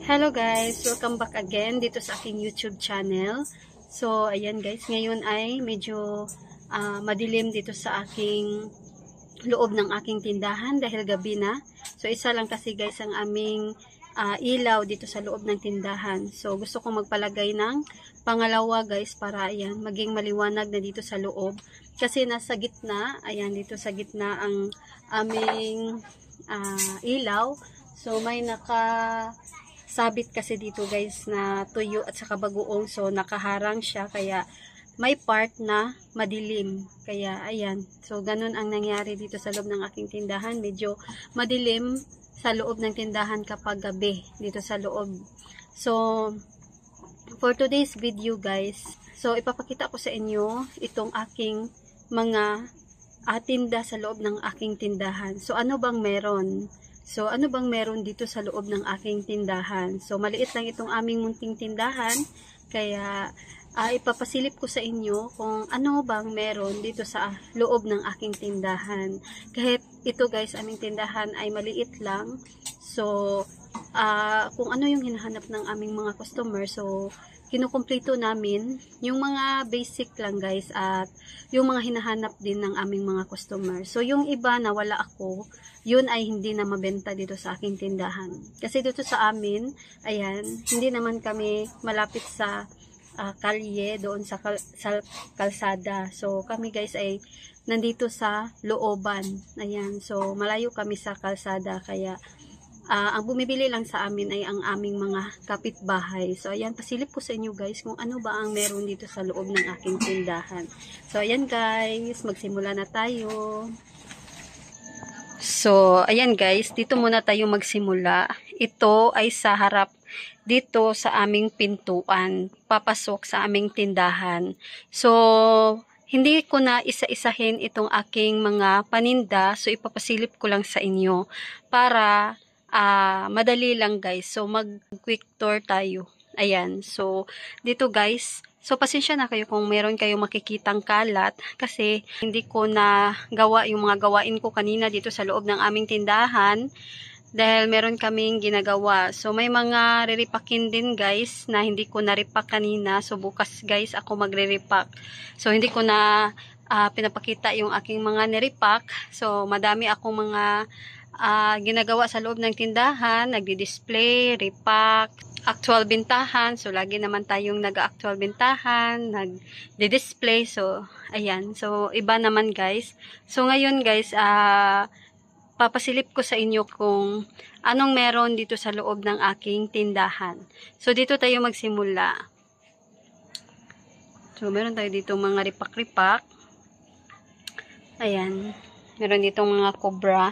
Hello guys! Welcome back again dito sa aking YouTube channel. So, ayan guys, ngayon ay medyo madilim dito sa aking loob ng aking tindahan dahil gabi na. So, isa lang kasi guys ang aming ilaw dito sa loob ng tindahan. So, gusto kong magpalagay ng pangalawa guys para ayan, maging maliwanag na dito sa loob. Kasi nasa gitna, ayan dito sa gitna ang aming ilaw. So, may sabit kasi dito guys na tuyo at saka bagoong, so nakaharang siya kaya may part na madilim, kaya ayan, so ganun ang nangyari dito sa loob ng aking tindahan. Medyo madilim sa loob ng tindahan kapag gabi dito sa loob. So for today's video guys, so ipapakita ko sa inyo itong aking mga tinda sa loob ng aking tindahan. So ano bang meron? So, ano bang meron dito sa loob ng aking tindahan? So, maliit lang itong aming munting tindahan. Kaya, ipapasilip ko sa inyo kung ano bang meron dito sa loob ng aking tindahan. Kahit ito guys, aming tindahan ay maliit lang. So, kung ano yung hinahanap ng aming mga customer, so, kinukumpleto namin yung mga basic lang guys at yung mga hinahanap din ng aming mga customer. So, yung iba na wala ako, yun ay hindi na mabenta dito sa aking tindahan. Kasi dito sa amin, ayan, hindi naman kami malapit sa kalye, doon sa kalsada. So, kami guys ay nandito sa looban. Ayan, so malayo kami sa kalsada. Kaya, ang bumibili lang sa amin ay ang aming mga kapitbahay. So, ayan, pasilip ko sa inyo guys kung ano ba ang meron dito sa loob ng aking tindahan. So, ayan guys, magsimula na tayo. So, ayan guys, dito muna tayo magsimula. Ito ay sa harap dito sa aming pintuan, papasok sa aming tindahan. So, hindi ko na isa-isahin itong aking mga paninda. So, ipapasilip ko lang sa inyo para madali lang guys. So, mag-quick tour tayo. Ayan. So, dito guys, so, pasensya na kayo kung meron kayo makikitang kalat kasi hindi ko na gawa yung mga gawain ko kanina dito sa loob ng aming tindahan dahil meron kaming ginagawa. So, may mga riripakin din guys na hindi ko na-repack kanina. So, bukas guys ako magre-repack. So, hindi ko na pinapakita yung aking mga niripack. So, madami akong mga ginagawa sa loob ng tindahan, nagdi-display, repack, actual bintahan. So, lagi naman tayong nag-actual bintahan, nag-display. So, ayan. So, iba naman guys. So, ngayon guys, papasilip ko sa inyo kung anong meron dito sa loob ng aking tindahan. So, dito tayo magsimula. So, meron tayo dito mga ripak-ripak. Ayan. Meron dito mga cobra.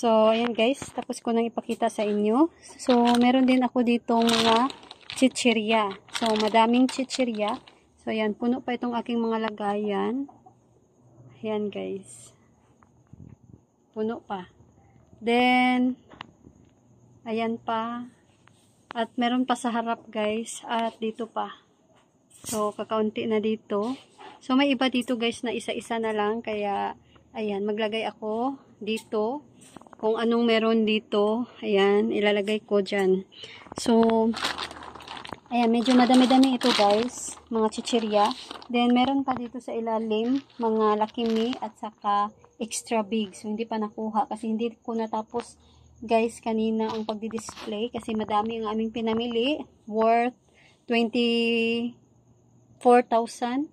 So, ayan guys, tapos ko nang ipakita sa inyo. So, meron din ako ditong mga chichirya. So, madaming chichirya. So, ayan, puno pa itong aking mga lagayan. Ayan guys. Puno pa. Then, ayan pa. At meron pa sa harap guys. At dito pa. So, kakaunti na dito. So, may iba dito guys na isa-isa na lang. Kaya, ayan, maglagay ako dito. Kung anong meron dito, ayan, ilalagay ko dyan. So, ayan, medyo madami-dami ito guys, mga chichirya. Then, meron pa dito sa ilalim, mga Lucky Me at saka extra big. So, hindi pa nakuha kasi hindi ko natapos guys kanina ang pagdi-display kasi madami ang aming pinamili. Worth 24,000.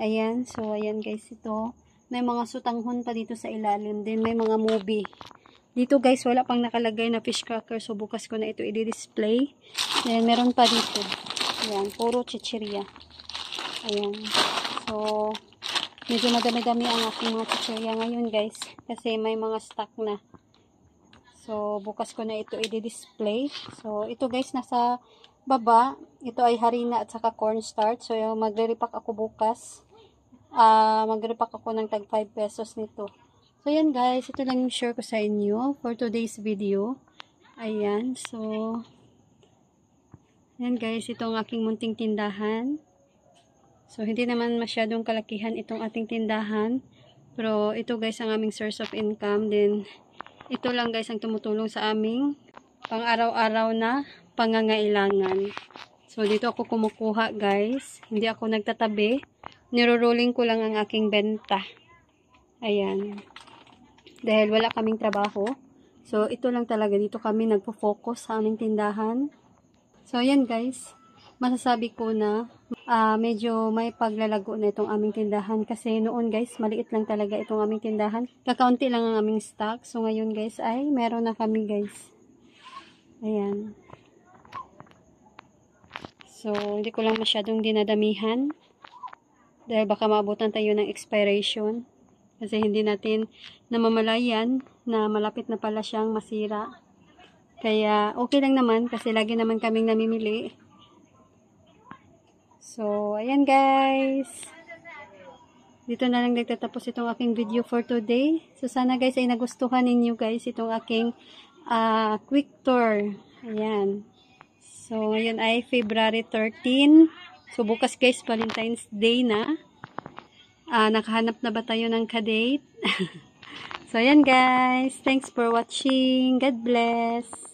Ayan, so ayan guys ito. May mga sutanghon pa dito sa ilalim. Then, may mga movie. Dito guys, wala pang nakalagay na fish cracker. So, bukas ko na ito i-display. Then, meron pa dito. Ayan, puro chichirya. Ayan. So, medyo madami-dami ang aking mga chichirya ngayon guys. Kasi may mga stock na. So, bukas ko na ito i-display. So, ito guys, nasa baba. Ito ay harina at saka cornstarch. So, magre-repack ako bukas. Magre-repack ako ng tag 5 pesos nito. So, yan guys. Ito lang yung share ko sa inyo for today's video. Ayan. So, yan guys. Ito ang aking munting tindahan. So, hindi naman masyadong kalakihan itong ating tindahan. Pero, ito guys ang aming source of income. Then, ito lang guys ang tumutulong sa aming pang-araw-araw na pangangailangan. So, dito ako kumukuha guys. Hindi ako nagtatabi. Niro-rolling ko lang ang aking benta. Ayan. Dahil wala kaming trabaho. So, ito lang talaga. Dito kami nagpo-focus sa aming tindahan. So, ayan guys. Masasabi ko na medyo may paglalago na itong aming tindahan. Kasi noon guys, maliit lang talaga itong aming tindahan. Kakaunti lang ang aming stock. So, ngayon guys ay meron na kami guys. Ayan. So, hindi ko lang masyadong dinadamihan. Dahil baka maabutan tayo ng expiration. Kasi hindi natin namamalayan na malapit na pala siyang masira. Kaya okay lang naman kasi lagi naman kaming namimili. So, ayan guys. Dito na lang nagtatapos itong aking video for today. So, sana guys ay nagustuhan ninyo guys itong aking quick tour. Ayan. So, ngayon ay February 13. So, bukas guys, Valentine's Day na. Nakahanap na ba tayo ng kadate? So, ayan guys. Thanks for watching. God bless.